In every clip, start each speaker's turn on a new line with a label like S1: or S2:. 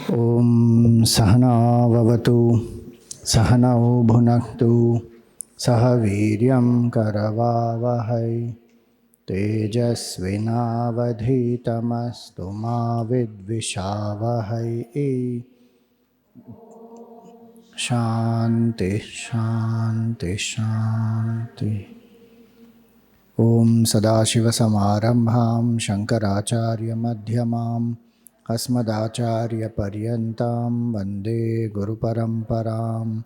S1: Om Sahana Vavatu Sahanau Bhunaktu Sahaviryam Karavavahai Tejasvinavadhitamastu ma vidvishavahai. Shanti Shanti Shanti. Om Sadashiva Samarambham Shankaracharya Madhyamam Asmadacharya Paryantam Vande Guru Paramparam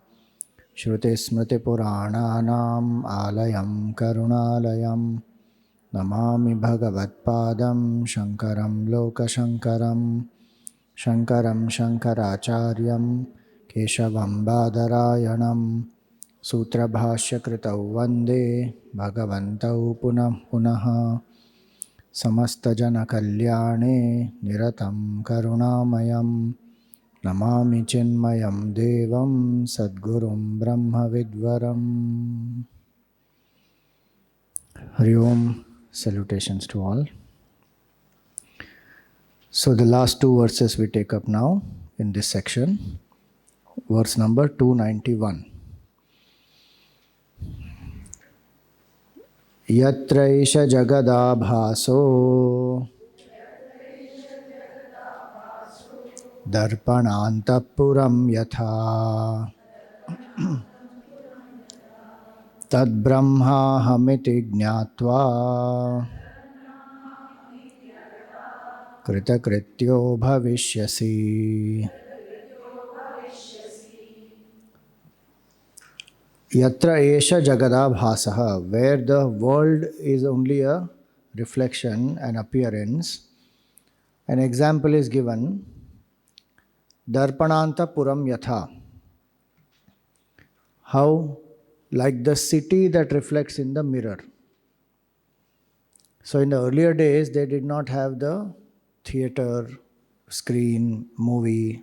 S1: Shruti Smriti Purananam Alayam Karunalayam Namami Bhagavatpadam Shankaram Lokashankaram Shankaram Shankaracharyam Keshavam Badarayanam Sutra Bhashya Kritau Vande Bhagavantau Punah Punaha Samasta Jana Kalyane Niratam Karunamayam Namami Chinmayam Devam Sadgurum Brahma Vidvaram. Hari Om. Salutations to all. So the last two verses we take up now in this section. Verse number 291. Yatraisha jagadabhaso darpanantapuram yatha tad brahma hamiti jnatva kritakrityo bhavishyasi. Yatra esha jagadabhasaha, where the world is only a reflection, an appearance. An example is given. Darpananta puram yatha. How? Like the city that reflects in the mirror. So in the earlier days, they did not have the theater, screen, movie.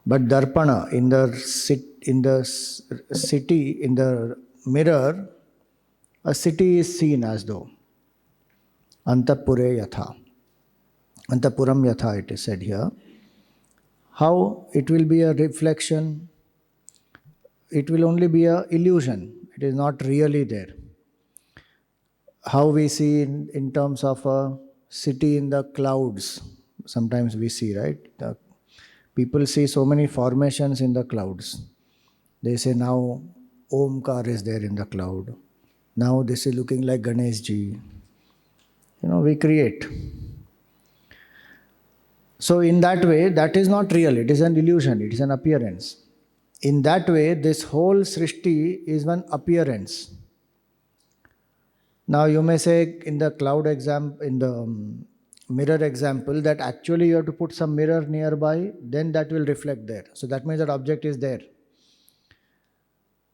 S1: But darpana, in the city, in the mirror, a city is seen as though. Antapure yatha. Antapuram yatha, it is said here. How it will be a reflection? It will only be an illusion. It is not really there. How we see in terms of a city in the clouds. Sometimes we see, right? People see so many formations in the clouds. They say now Omkar is there in the cloud. Now this is looking like Ganeshji. We create. So in that way, that is not real. It is an illusion. It is an appearance. In that way, this whole Srishti is one appearance. Now you may say in the cloud example, in the mirror example, that actually you have to put some mirror nearby, then that will reflect there. So that means that object is there.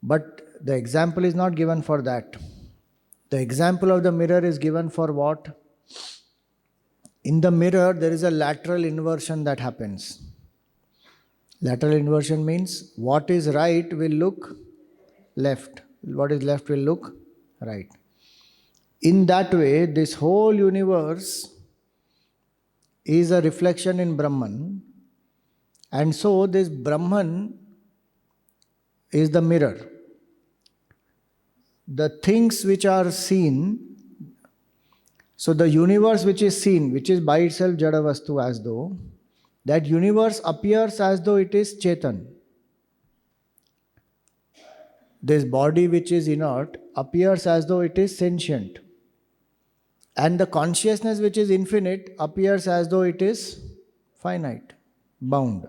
S1: But the example is not given for that. The example of the mirror is given for what? In the mirror, there is a lateral inversion that happens. Lateral inversion means what is right will look left. What is left will look right. In that way, this whole universe is a reflection in Brahman. And so this Brahman is the mirror. The things which are seen, so the universe which is seen, which is by itself Jadavastu as though, that universe appears as though it is Chetan. This body which is inert appears as though it is sentient. And the consciousness which is infinite appears as though it is finite, bound,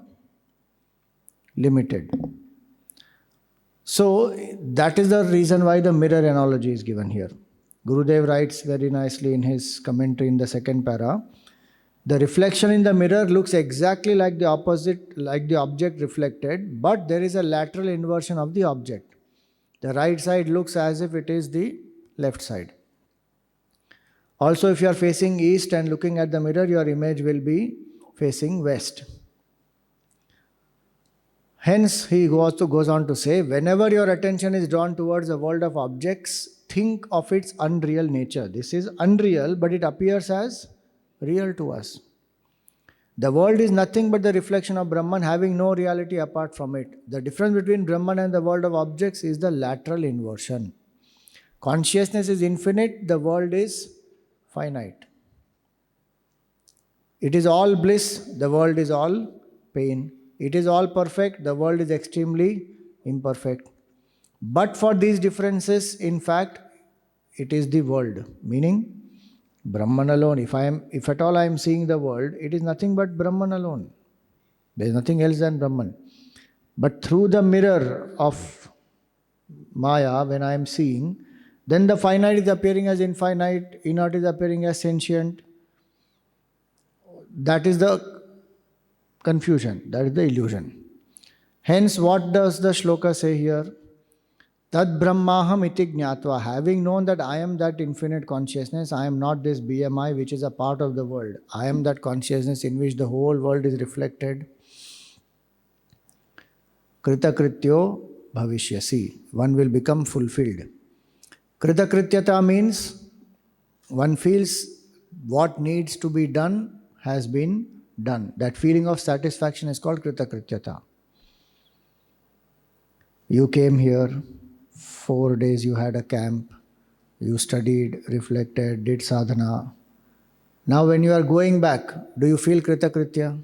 S1: limited. So that is the reason why the mirror analogy is given here. Gurudev writes very nicely in his commentary in the second para, the reflection in the mirror looks exactly like the opposite, like the object reflected, but there is a lateral inversion of the object. The right side looks as if it is the left side. Also, if you are facing east and looking at the mirror, your image will be facing west. Hence, he goes on to say, whenever your attention is drawn towards a world of objects, think of its unreal nature. This is unreal, but it appears as real to us. The world is nothing but the reflection of Brahman, having no reality apart from it. The difference between Brahman and the world of objects is the lateral inversion. Consciousness is infinite, the world is finite. It is all bliss, the world is all pain. It is all perfect, the world is extremely imperfect. But for these differences, in fact, it is the world. Meaning, Brahman alone. If at all I am seeing the world, it is nothing but Brahman alone. There is nothing else than Brahman. But through the mirror of Maya, when I am seeing, then the finite is appearing as infinite, inert is appearing as sentient. That is the confusion, that is the illusion. Hence, what does the shloka say here? Tad Brahmaham iti jnatva. Having known that I am that infinite consciousness, I am not this BMI which is a part of the world. I am that consciousness in which the whole world is reflected. Kritakrityo bhavishyasi. One will become fulfilled. Kritakrityata means one feels what needs to be done has been done. That feeling of satisfaction is called Kritakrityata. You came here, 4 days you had a camp, you studied, reflected, did sadhana. Now when you are going back, do you feel Kritakritya?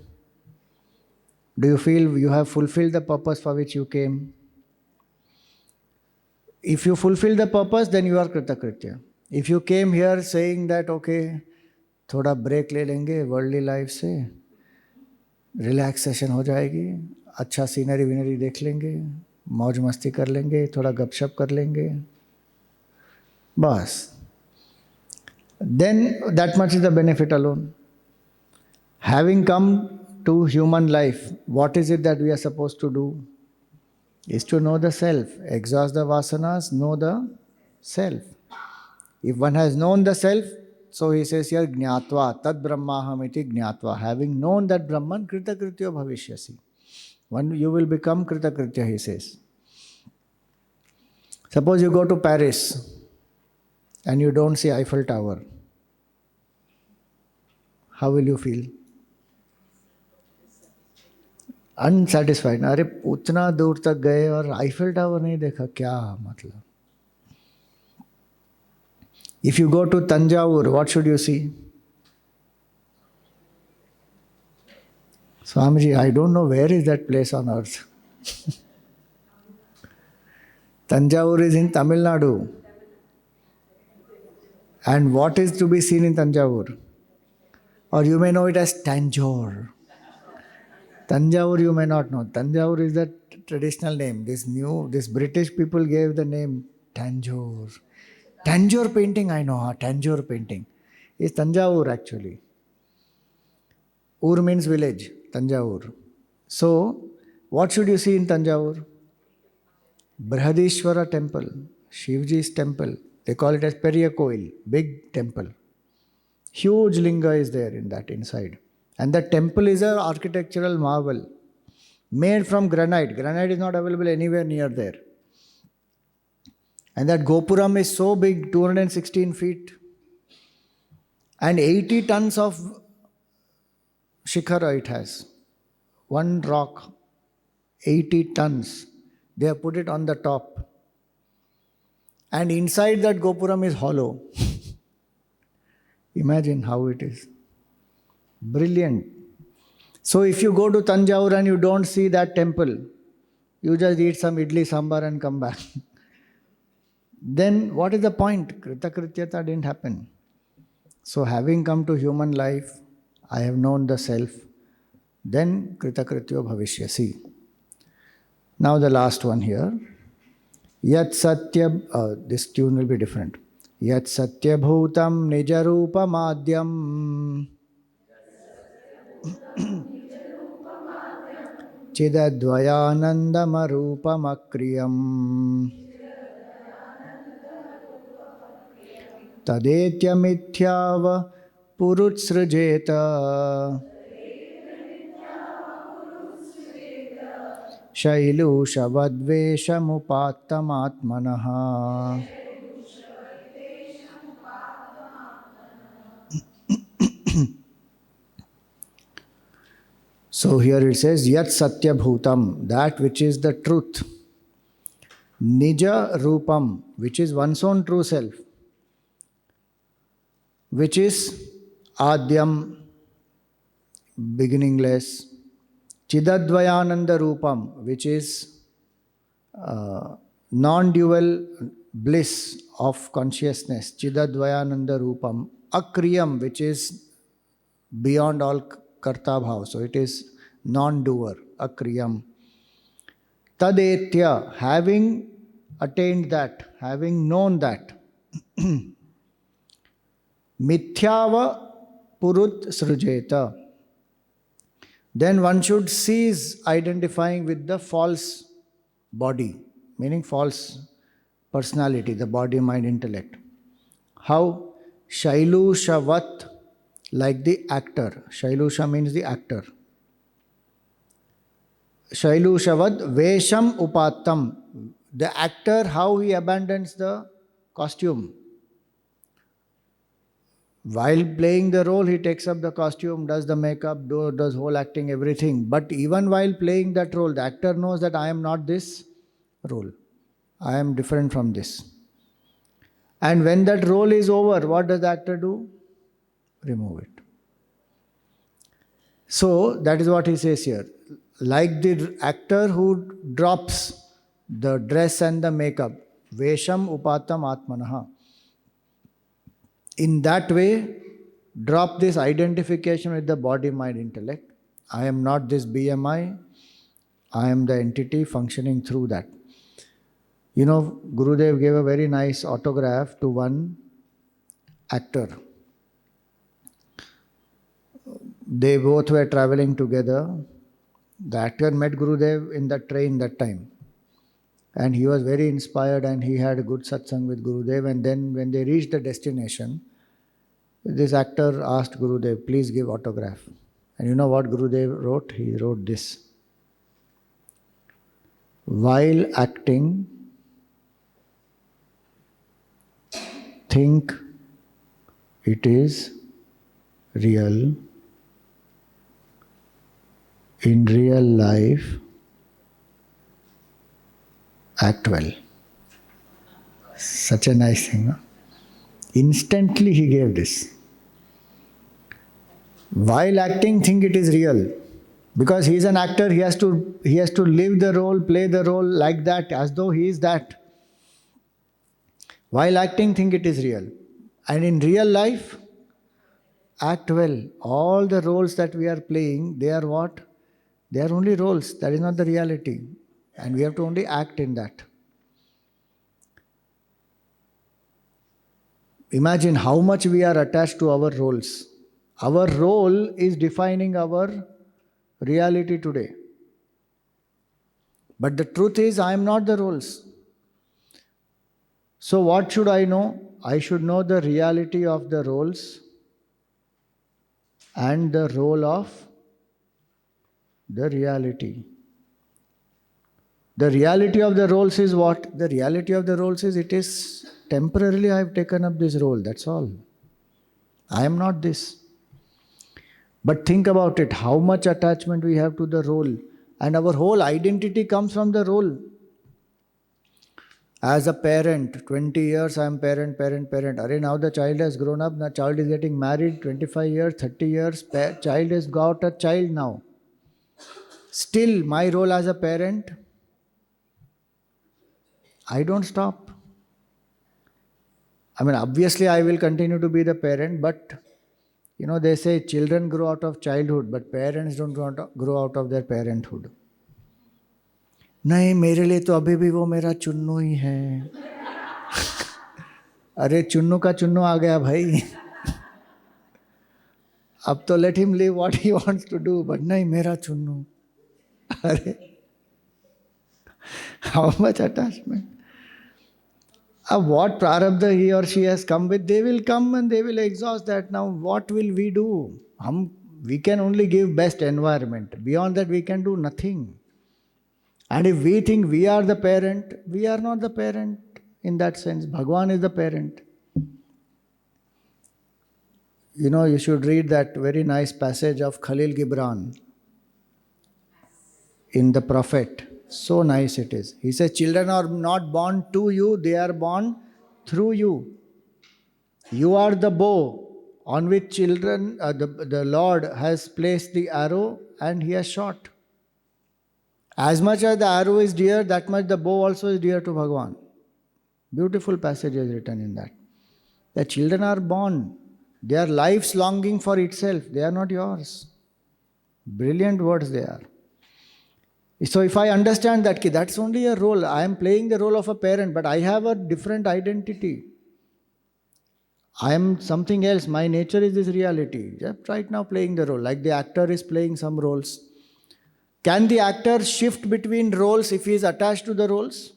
S1: Do you feel you have fulfilled the purpose for which you came? If you fulfill the purpose, then you are Kritakritya. If you came here saying that, okay, थोड़ा break ले लेंगे worldly life से, relaxation हो जाएगी, अच्छा scenery विनरी देख लेंगे, मौज मस्ती कर लेंगे, थोड़ा गपशप कर लेंगे, बस, then that much is the benefit alone. Having come to human life, what is it that we are supposed to do? Is to know the self, exhaust the vasanas, know the self. If one has known the self, so he says here, Jnatva, Tad Brahmahamiti Jnatva. Having known that Brahman, Kritakritya Bhavishyasi. One, you will become Kritakritya, he says. Suppose you go to Paris and you don't see Eiffel Tower. How will you feel? Unsatisfied. अरे उतना दूर तक गए और Eiffel tower नहीं देखा, क्या मतलब? If you go to Tanjavur, what should you see? Swamiji, I don't know where is that place on earth. Tanjavur is in Tamil Nadu. And what is to be seen in Tanjavur? Or you may know it as Tanjore. Tanjavur you may not know. Tanjavur is the traditional name. This British people gave the name Tanjore. Tanjore painting, I know. Tanjore painting. It's Tanjavur actually. Ur means village, Tanjavur. So, what should you see in Tanjavur? Brihadishwara temple, Shivji's temple. They call it as Periyakoil, big temple. Huge linga is there in that inside. And the temple is an architectural marvel, made from granite. Granite is not available anywhere near there. And that Gopuram is so big, 216 feet. And 80 tons of Shikhara it has. One rock, 80 tons. They have put it on the top. And inside that Gopuram is hollow. Imagine how it is. Brilliant. So if you go to Tanjavur and you don't see that temple, you just eat some idli sambar and come back. Then what is the point? Kritakrityata didn't happen. So having come to human life, I have known the self, then Kritakrityo Bhavishyasi. Now the last one here. Yat Satya, this tune will be different. Yat Satya Bhutam Nijarupa Madhyam Chidadvayanandamarupamakryam Tadetyamityava Purutsrujeta Shailushavadveshamupattamaatmanaha. So here it says, Yat Satya Bhutam, that which is the truth. Nija Rupam, which is one's own true self, which is Adyam, beginningless. Chidadvayananda Rupam, which is non-dual bliss of consciousness. Chidadvayananda Rupam. Akriyam, which is beyond all karta bhav. So it is non-doer. Akriyam. Tadetya, having attained that, having known that. Mithyava purut srujeta. Then one should cease identifying with the false body, meaning false personality, the body, mind, intellect. How? Shailushavat, like the actor. Shailusha means the actor. Shailushavad Vesham Upattam. The actor, how he abandons the costume. While playing the role, he takes up the costume, does the makeup, does whole acting, everything. But even while playing that role, the actor knows that I am not this role. I am different from this. And when that role is over, what does the actor do? Remove it. So that is what he says here. Like the actor who drops the dress and the makeup, Vesham Upatam Atmanaha. In that way, drop this identification with the body, mind, intellect. I am not this BMI. I am the entity functioning through that. You know, Gurudev gave a very nice autograph to one actor. They both were traveling together. The actor met Gurudev in the train that time. And he was very inspired and he had a good satsang with Gurudev. And then when they reached the destination, this actor asked Gurudev, please give autograph. And you know what Gurudev wrote? He wrote this. While acting, think it is real. In real life, act well. Such a nice thing. Huh? Instantly he gave this. While acting, think it is real. Because he is an actor, he has to live the role, play the role like that, as though he is that. While acting, think it is real. And in real life, act well. All the roles that we are playing, they are what? They are only roles. That is not the reality. And we have to only act in that. Imagine how much we are attached to our roles. Our role is defining our reality today. But the truth is, I am not the roles. So what should I know? I should know the reality of the roles and the role of the reality. The reality of the roles is what? The reality of the roles is it is temporarily I have taken up this role, that's all. I am not this. But think about it, how much attachment we have to the role. And our whole identity comes from the role. As a parent, 20 years I am parent. Array, now the child has grown up, the child is getting married, 25 years, 30 years, child has got a child now. Still, my role as a parent, I don't stop. I mean, obviously I will continue to be the parent, but you know, they say children grow out of childhood, but parents don't grow out of their parenthood. नहीं, मेरे लिए तो अभी भी वो मेरा चुन्नू ही है. अरे चुन्नू का चुन्नू आ गया भाई. अब तो let him live what he wants to do, but नहीं, मेरा चुन्नू. अरे, how much attachment? What prarabdha he or she has come with, they will come and they will exhaust that. Now what will we do? We can only give best environment. Beyond that we can do nothing. And if we think we are the parent, we are not the parent in that sense. Bhagwan is the parent. You know, you should read that very nice passage of Khalil Gibran. in the prophet. So nice it is. He says, children are not born to you, they are born through you. You are the bow on which the Lord has placed the arrow and he has shot. As much as the arrow is dear, that much the bow also is dear to Bhagavan. Beautiful passage is written in that. The children are born. Their lives longing for itself. They are not yours. Brilliant words they are. So if I understand that, that's only a role. I am playing the role of a parent, but I have a different identity. I am something else. My nature is this reality. Just right now playing the role. Like the actor is playing some roles. Can the actor shift between roles if he is attached to the roles?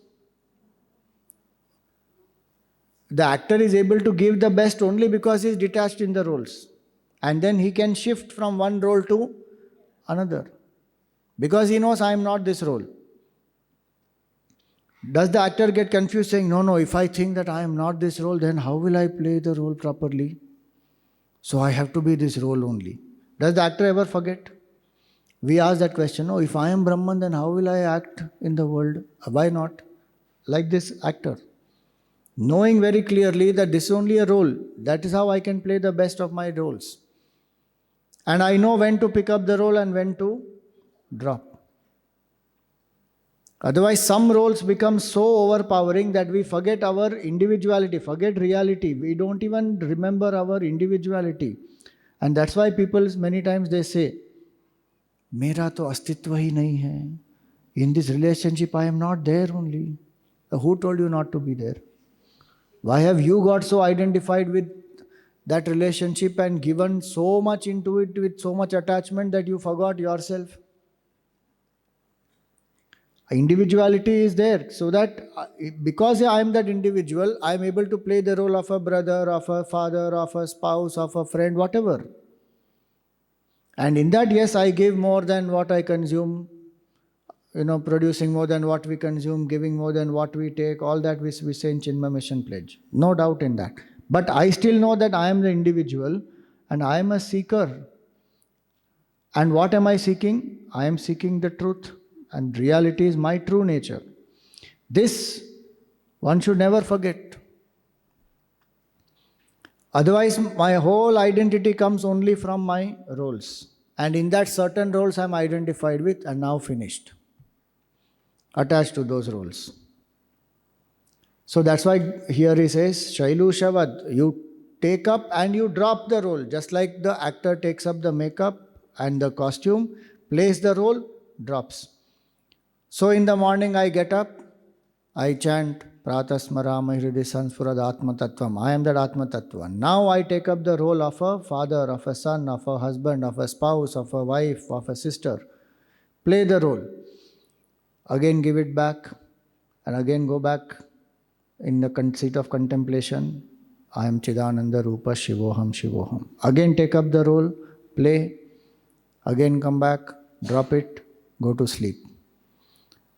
S1: The actor is able to give the best only because he is detached in the roles. And then he can shift from one role to another. Because he knows I am not this role. Does the actor get confused saying, no, if I think that I am not this role, then how will I play the role properly? So I have to be this role only. Does the actor ever forget? We ask that question, no, if I am Brahman, then how will I act in the world? Why not? Like this actor. Knowing very clearly that this is only a role. That is how I can play the best of my roles. And I know when to pick up the role and when to drop. Otherwise, some roles become so overpowering that we forget our individuality, forget reality. We don't even remember our individuality. And that's why people many times they say, Mera to astitva hi nahi hai. In this relationship, I am not there only. Who told you not to be there? Why have you got so identified with that relationship and given so much into it with so much attachment that you forgot yourself? Individuality is there, so that because I am that individual, I am able to play the role of a brother, of a father, of a spouse, of a friend, whatever. And in that, yes, I give more than what I consume, producing more than what we consume, giving more than what we take, all that we say in Chinmaya Mission Pledge. No doubt in that. But I still know that I am the individual and I am a seeker. And what am I seeking? I am seeking the truth. And reality is my true nature. This one should never forget. Otherwise, my whole identity comes only from my roles. And in that certain roles I am identified with and now finished. Attached to those roles. So that's why here he says, Shailu Shavad, you take up and you drop the role. Just like the actor takes up the makeup and the costume, plays the role, drops. So in the morning I get up, I chant Pratasmarama Hridi Sanspurad Atma Tattvam. I am that Atma Tattva. Now I take up the role of a father, of a son, of a husband, of a spouse, of a wife, of a sister. Play the role. Again give it back and again go back in the seat of contemplation. I am Chidananda Rupa Shivoham Shivoham. Again take up the role, play, again come back, drop it, go to sleep.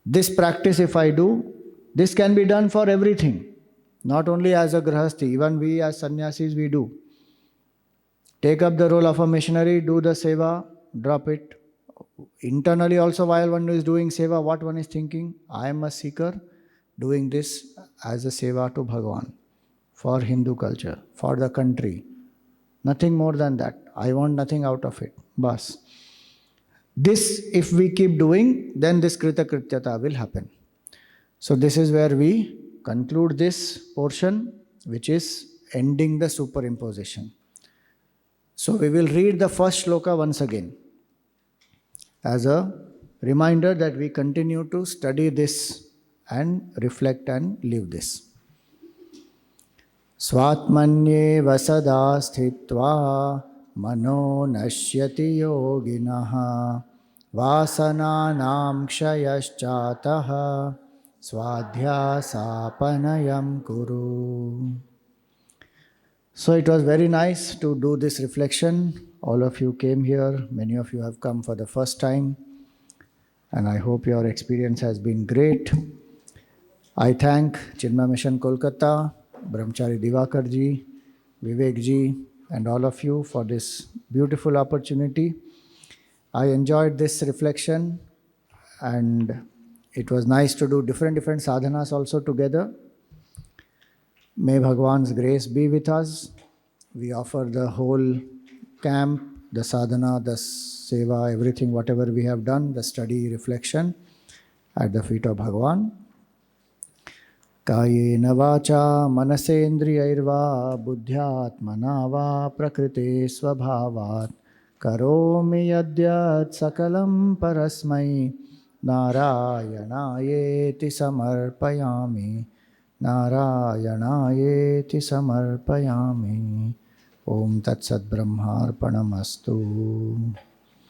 S1: This practice if I do, this can be done for everything. Not only as a grahasti, even we as sannyasis we do. Take up the role of a missionary, do the seva, drop it. Internally also while one is doing seva, what one is thinking? I am a seeker doing this as a seva to Bhagavan, for Hindu culture, for the country. Nothing more than that. I want nothing out of it. Bas. This, if we keep doing, then this Krita Krityata will happen. So this is where we conclude this portion, which is ending the superimposition. So we will read the first shloka once again, as a reminder that we continue to study this and reflect and live this. Swatmanye vasada sthitva mano nashyati yoginaha vasananam kshayaschataha swadhyasapanayam kuru. So it was very nice to do this reflection. All of you came here, many of you have come for the first time, and I hope your experience has been great. I thank Chinmaya Mission Kolkata, Brahmachari Divakar ji, Vivek ji, and all of you for this beautiful opportunity. I enjoyed this reflection and it was nice to do different sadhanas also together. May Bhagwan's grace be with us. We offer the whole camp, the sadhana, the seva, everything, whatever we have done, the study, reflection at the feet of Bhagwan. कायेन वाचा मनसेन्द्रियैर्वा बुद्ध्यात्मना वा प्रकृते स्वभावात् करोमि यद्यत् सकलं परस्मै नारायणायेति समर्पयामि नारायणायेति समर्पयामि. ॐ तत्सद्ब्रह्मार्पणमस्तु.